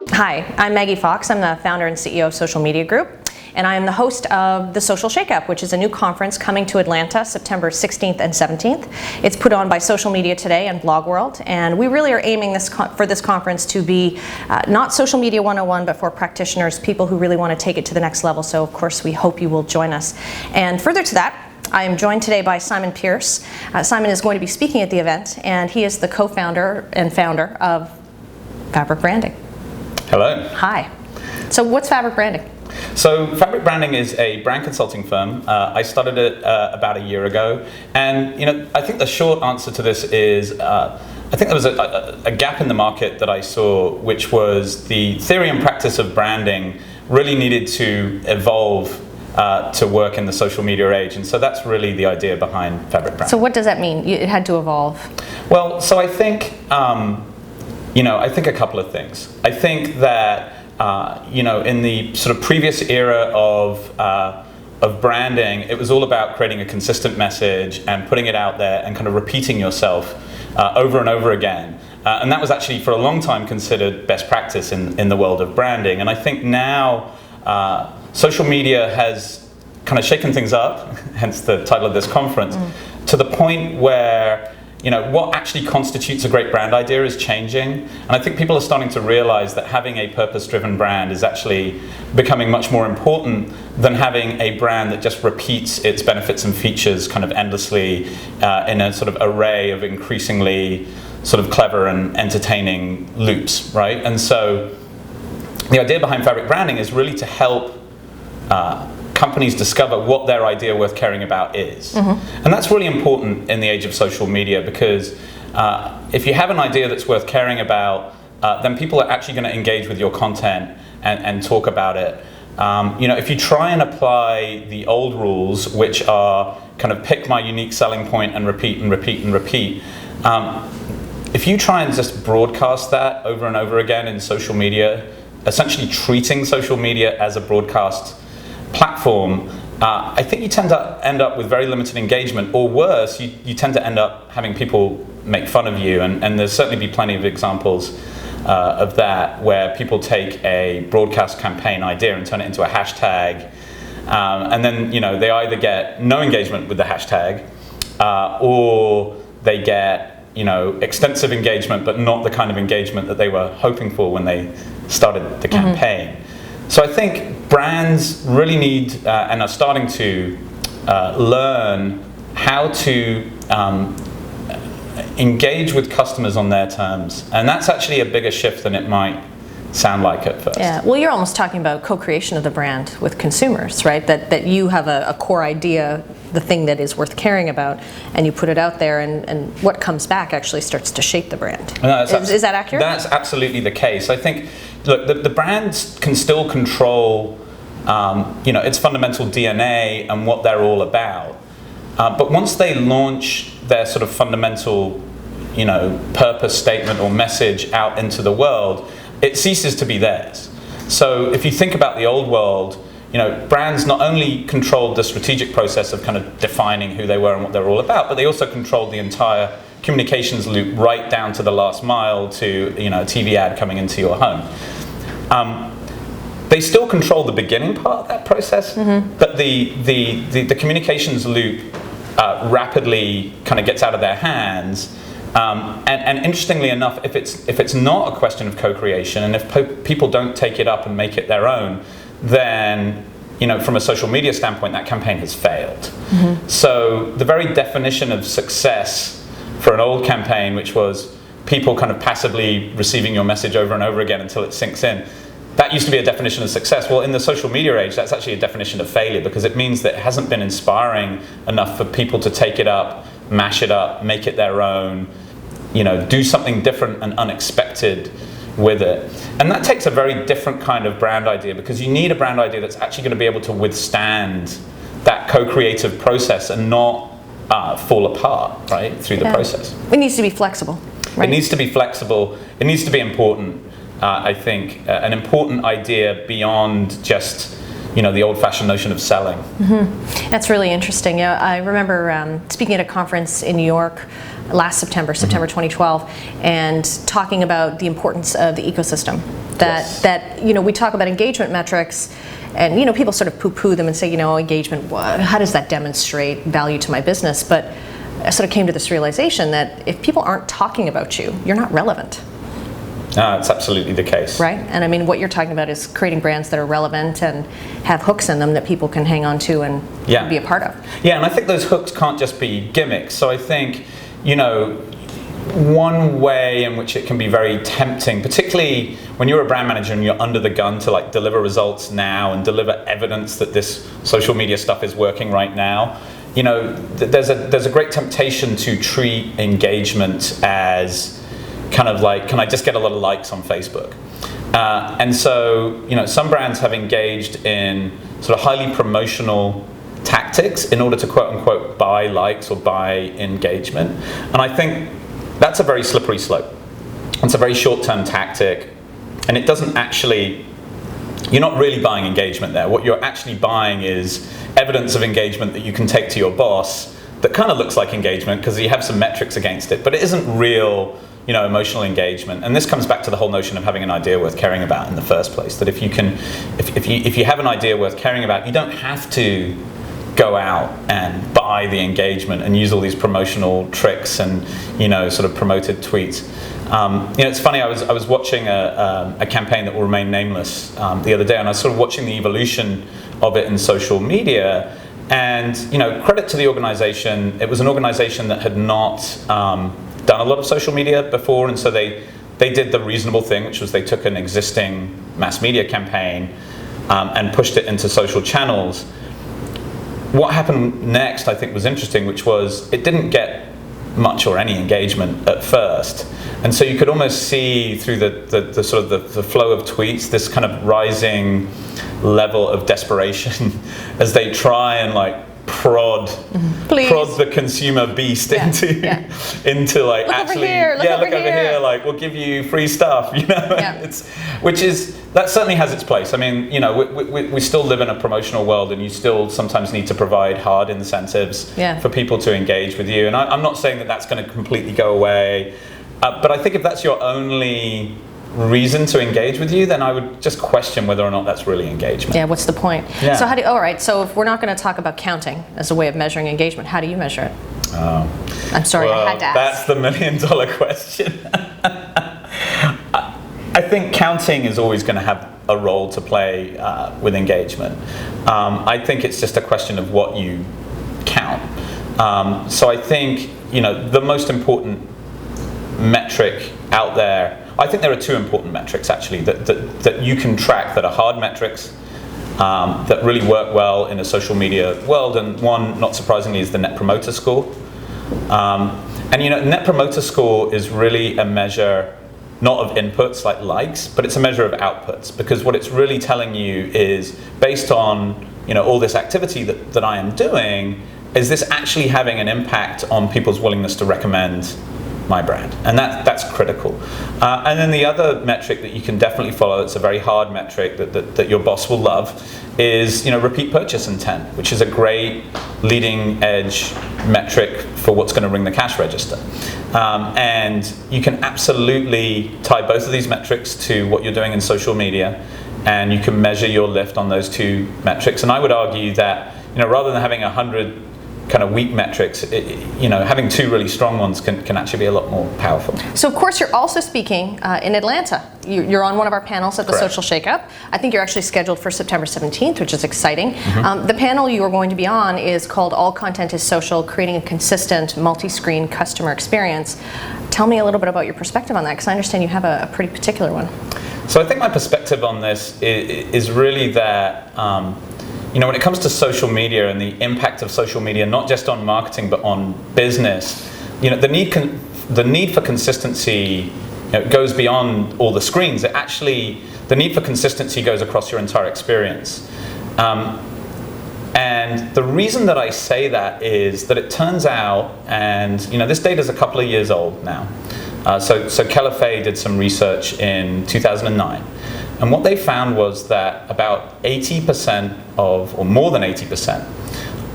Hi, I'm Maggie Fox. I'm the founder and CEO of Social Media Group, and I am the host of the Social Shakeup, which is a new conference coming to Atlanta September 16th and 17th. It's put on by Social Media Today and Blog World, and we really are aiming for this conference to be not Social Media 101, but for practitioners, people who really want to take it to the next level. So, of course, we hope you will join us. And further to that, I am joined today by Simon Pearce. Simon is going to be speaking at the event, and he is the co-founder and founder of Fabric Branding. Hello. Hi. So what's Fabric Branding? So Fabric Branding is a brand consulting firm. I started it about a year ago, and I think the short answer to this is I think there was a gap in the market that I saw, which was the theory and practice of branding really needed to evolve to work in the social media age, and so that's really the idea behind Fabric Branding. So what does that mean? It had to evolve. Well, so I think I think a couple of things. I think that in the sort of previous era of branding, it was all about creating a consistent message and putting it out there and kind of repeating yourself over and over again. And that was actually for a long time considered best practice in the world of branding. And I think now social media has kind of shaken things up, hence the title of this conference, to the point where what actually constitutes a great brand idea is changing. And I think people are starting to realize that having a purpose-driven brand is actually becoming much more important than having a brand that just repeats its benefits and features kind of endlessly in a sort of array of increasingly sort of clever and entertaining loops, right? And so the idea behind Fabric Branding is really to help companies discover what their idea worth caring about is. And that's really important in the age of social media, because if you have an idea that's worth caring about, then people are actually going to engage with your content and talk about it. If you try and apply the old rules, which are kind of pick my unique selling point and repeat and repeat and repeat, if you try and just broadcast that over and over again in social media, essentially treating social media as a broadcast platform, I think you tend to end up with very limited engagement, or worse, you tend to end up having people make fun of you, and there's certainly be plenty of examples of that, where people take a broadcast campaign idea and turn it into a hashtag, and then they either get no engagement with the hashtag, or they get extensive engagement, but not the kind of engagement that they were hoping for when they started the campaign. So I think brands really need and are starting to learn how to engage with customers on their terms. And that's actually a bigger shift than it might sound like at first. Yeah, well, you're almost talking about co-creation of the brand with consumers, right? That you have a core idea, the thing that is worth caring about, and you put it out there, and what comes back actually starts to shape the brand. No, is that accurate? That's absolutely the case. I think, look, the brands can still control its fundamental DNA and what they're all about. But once they launch their sort of fundamental purpose statement or message out into the world, it ceases to be theirs. So if you think about the old world, brands not only controlled the strategic process of kind of defining who they were and what they're all about, but they also controlled the entire communications loop right down to the last mile to a TV ad coming into your home. They still control the beginning part of that process, but the communications loop rapidly kind of gets out of their hands. And interestingly enough, if it's not a question of co-creation, and if people don't take it up and make it their own, then from a social media standpoint, that campaign has failed. So the very definition of success for an old campaign, which was people kind of passively receiving your message over and over again until it sinks in, that used to be a definition of success. Well, in the social media age, that's actually a definition of failure, because it means that it hasn't been inspiring enough for people to take it up, mash it up, make it their own, do something different and unexpected with it. And that takes a very different kind of brand idea, because you need a brand idea that's actually going to be able to withstand that co-creative process and not fall apart, right, through the process. It needs to be flexible, right? It needs to be flexible. It needs to be important. I think an important idea beyond just the old-fashioned notion of selling. That's really interesting. Yeah, I remember speaking at a conference in New York last September 2012, and talking about the importance of the ecosystem. That we talk about engagement metrics, and people sort of poo-poo them and say, engagement, how does that demonstrate value to my business? But I sort of came to this realization that if people aren't talking about you, you're not relevant. It's absolutely the case. Right? And I mean, what you're talking about is creating brands that are relevant and have hooks in them that people can hang on to and be a part of. Yeah, and I think those hooks can't just be gimmicks. So I think, one way in which it can be very tempting, particularly when you're a brand manager and you're under the gun to deliver results now and deliver evidence that this social media stuff is working right now, there's a great temptation to treat engagement as kind of like, can I just get a lot of likes on Facebook? And so, some brands have engaged in sort of highly promotional tactics in order to quote unquote buy likes or buy engagement. And I think that's a very slippery slope. It's a very short-term tactic, and it doesn't actually, you're not really buying engagement there. What you're actually buying is evidence of engagement that you can take to your boss that kind of looks like engagement because you have some metrics against it, but it isn't real emotional engagement. And this comes back to the whole notion of having an idea worth caring about in the first place. That if you have an idea worth caring about, you don't have to go out and buy the engagement and use all these promotional tricks and sort of promoted tweets. It's funny. I was watching a campaign that will remain nameless the other day, and I was sort of watching the evolution of it in social media. And credit to the organization. It was an organization that had not done a lot of social media before, and so they did the reasonable thing, which was they took an existing mass media campaign and pushed it into social channels. What happened next, I think, was interesting, which was it didn't get much or any engagement at first, and so you could almost see through the sort of the flow of tweets this kind of rising level of desperation as they try and prod the consumer beast into look actually over here. We'll give you free stuff, that certainly has its place. I mean, we still live in a promotional world, and you still sometimes need to provide hard incentives for people to engage with you, and I'm not saying that that's going to completely go away, but I think if that's your only reason to engage with you, then I would just question whether or not that's really engagement. Yeah, what's the point? Yeah. So all right, so if we're not going to talk about counting as a way of measuring engagement, how do you measure it? I'm sorry, I had to ask. That's the $1 million question. I think counting is always going to have a role to play with engagement. I think it's just a question of what you count. So I think the most important metric out there, I think there are two important metrics actually that you can track that are hard metrics that really work well in a social media world, and one, not surprisingly, is the Net Promoter Score. And Net Promoter Score is really a measure not of inputs like likes, but it's a measure of outputs, because what it's really telling you is, based on all this activity that I am doing, is this actually having an impact on people's willingness to recommend my brand? And that's critical. And then the other metric that you can definitely follow, it's a very hard metric that your boss will love, is repeat purchase intent, which is a great leading edge metric for what's going to ring the cash register. And you can absolutely tie both of these metrics to what you're doing in social media, and you can measure your lift on those two metrics. And I would argue that rather than having 100 kind of weak metrics, having two really strong ones can actually be a lot more powerful. So of course you're also speaking in Atlanta. You're on one of our panels at the Correct. Social Shakeup. I think you're actually scheduled for September 17th, which is exciting. The panel you are going to be on is called All Content is Social, Creating a Consistent Multi-Screen Customer Experience. Tell me a little bit about your perspective on that, because I understand you have a pretty particular one. So I think my perspective on this is really that when it comes to social media and the impact of social media, not just on marketing but on business, the need for consistency goes beyond all the screens. The need for consistency goes across your entire experience. And the reason that I say that is that it turns out, and this data is a couple of years old now. So Keller Fay did some research in 2009. And what they found was that about 80% or more than 80%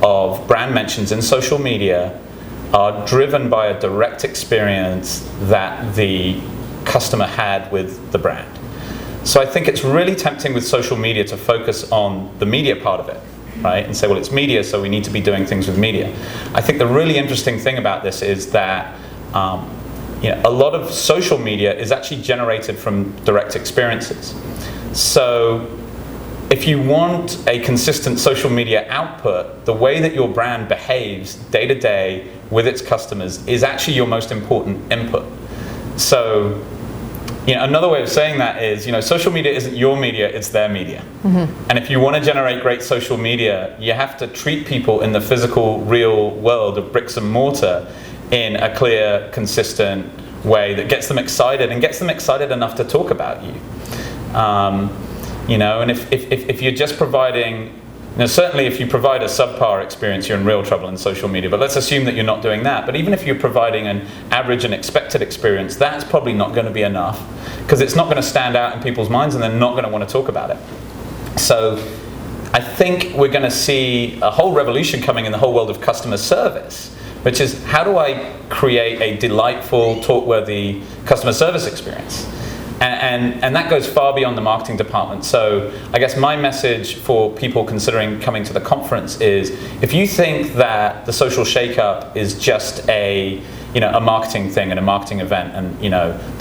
of brand mentions in social media are driven by a direct experience that the customer had with the brand. So I think it's really tempting with social media to focus on the media part of it, right? And say, well, it's media, so we need to be doing things with media. I think the really interesting thing about this is that a lot of social media is actually generated from direct experiences. So if you want a consistent social media output, the way that your brand behaves day to day with its customers is actually your most important input. So another way of saying that is, social media isn't your media, it's their media. Mm-hmm. And if you want to generate great social media, you have to treat people in the physical, real world of bricks and mortar in a clear, consistent way that gets them excited and gets them excited enough to talk about you. And if you're just providing, certainly if you provide a subpar experience, you're in real trouble in social media, but let's assume that you're not doing that. But even if you're providing an average and expected experience, that's probably not going to be enough, because it's not going to stand out in people's minds and they're not going to want to talk about it. So I think we're going to see a whole revolution coming in the whole world of customer service, which is, how do I create a delightful, talk-worthy customer service experience? And that goes far beyond the marketing department. So I guess my message for people considering coming to the conference is, if you think that the social shakeup is just a marketing thing and a marketing event, and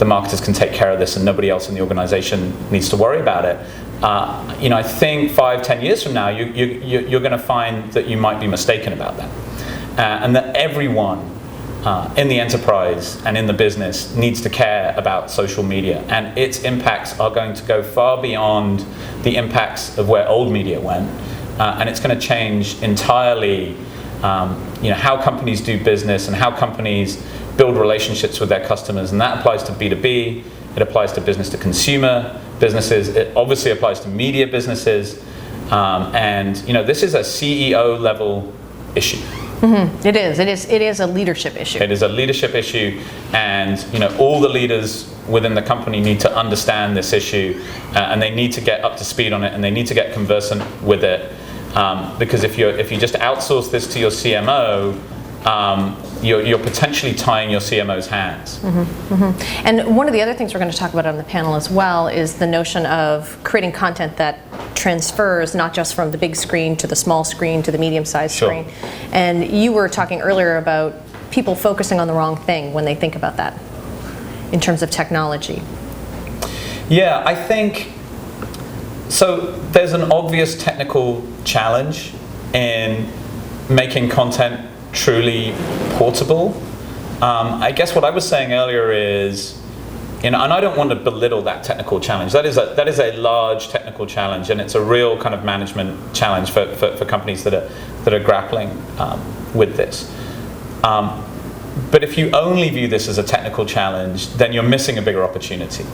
the marketers can take care of this and nobody else in the organization needs to worry about it, I think 5-10 years from now you're going to find that you might be mistaken about that, and that everyone in the enterprise and in the business needs to care about social media, and its impacts are going to go far beyond the impacts of where old media went, and it's going to change entirely how companies do business and how companies build relationships with their customers. And that applies to B2B, it applies to business to consumer businesses, it obviously applies to media businesses, and this is a CEO level issue. Mm-hmm. It is a leadership issue. It is a leadership issue, and all the leaders within the company need to understand this issue, and they need to get up to speed on it, and they need to get conversant with it, because if you just outsource this to your CMO, you're potentially tying your CMO's hands. Mm-hmm, mm-hmm. And one of the other things we're going to talk about on the panel as well is the notion of creating content that transfers not just from the big screen to the small screen to the medium-sized screen. And you were talking earlier about people focusing on the wrong thing when they think about that in terms of technology. Yeah, I think so. There's an obvious technical challenge in making content truly portable. I guess what I was saying earlier is, and I don't want to belittle that technical challenge. That is a large technical challenge, and it's a real kind of management challenge for companies that are grappling with this. But if you only view this as a technical challenge, then you're missing a bigger opportunity.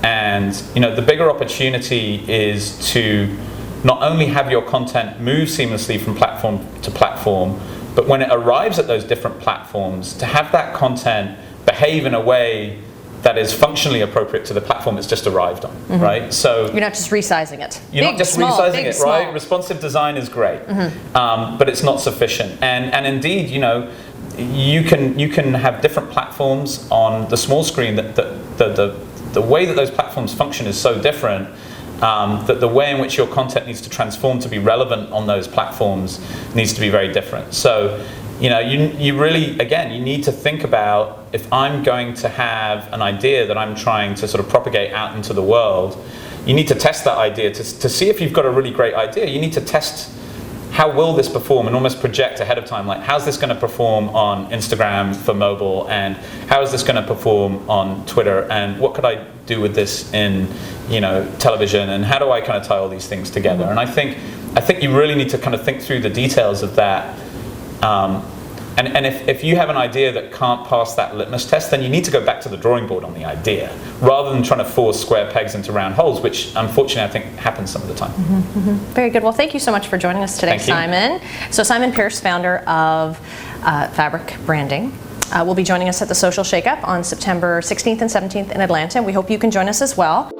And the bigger opportunity is to not only have your content move seamlessly from platform to platform, but when it arrives at those different platforms, to have that content behave in a way that is functionally appropriate to the platform it's just arrived on, mm-hmm. right? So you're not just resizing it. You're not just resizing it, right? Responsive design is great, mm-hmm. But it's not sufficient. And indeed, you can have different platforms on the small screen. That the way that those platforms function is so different, that the way in which your content needs to transform to be relevant on those platforms needs to be very different. So, you really, again, you need to think about, if I'm going to have an idea that I'm trying to sort of propagate out into the world, you need to test that idea to see if you've got a really great idea. You need to test, how will this perform, and almost project ahead of time, like, how's this going to perform on Instagram for mobile, and how is this going to perform on Twitter, and what could I do with this in television, and how do I kind of tie all these things together? And I think you really need to kind of think through the details of that. And if you have an idea that can't pass that litmus test, then you need to go back to the drawing board on the idea, rather than trying to force square pegs into round holes, which unfortunately I think happens some of the time. Mm-hmm, mm-hmm. Very good. Well, thank you so much for joining us today, Simon. So Simon Pearce, founder of Fabric Branding, will be joining us at the Social Shakeup on September 16th and 17th in Atlanta. We hope you can join us as well.